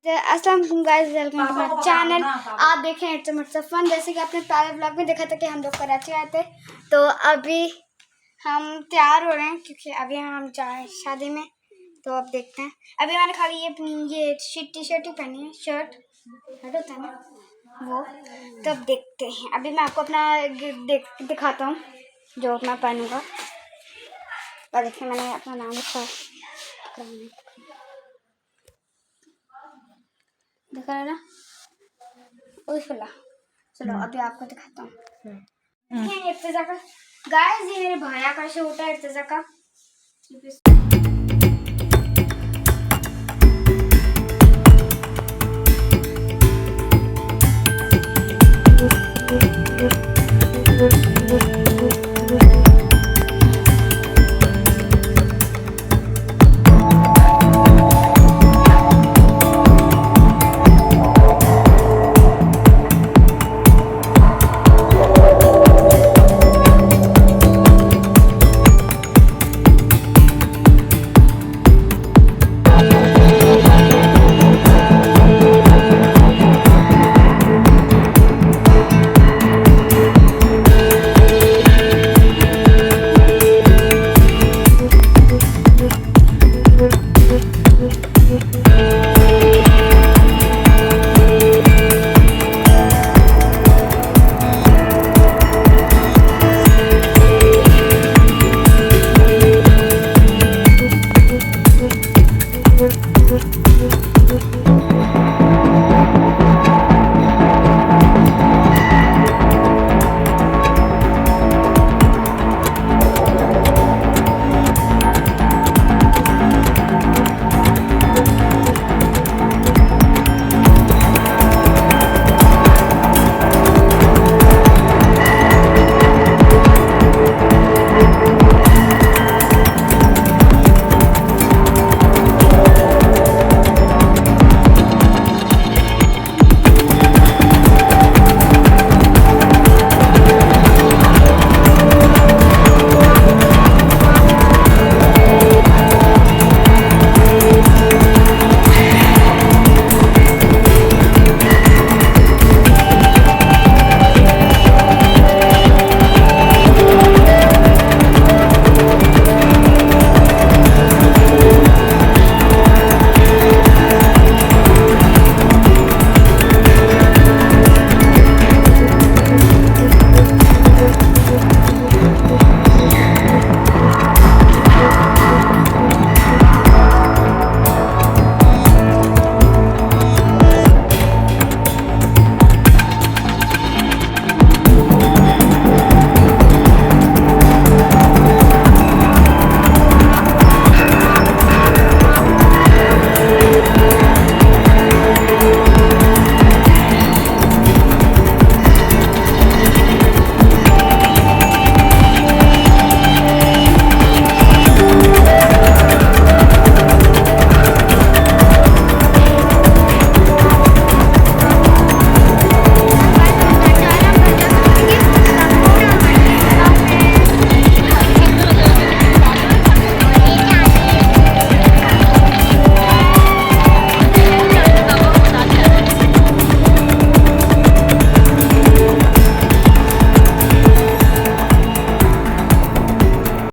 अस्सलाम वालेकुम guys, welcome to my channel. आप देखें इट्स मच फन। जैसे कि आपने पहले व्लॉग में देखा था कि हम लोग कराची आए थे, तो अभी हम तैयार हो रहे हैं क्योंकि अभी हम जाए शादी में। तो अब देखते हैं। अभी मैंने खाली ये टी शर्ट ही पहनी है, शर्ट होता है ना वो। तो अब देखते हैं। अभी मैं आपको अपना दिखाता हूँ जो मैं पहनूंगा। और देखिए मैंने अपना नाम लिखा देखा है ना, उफला। चलो अभी आपको दिखाता हूँ। इर्तजा का गाइस, ये मेरे भैया का शूट है, इर्तजा का।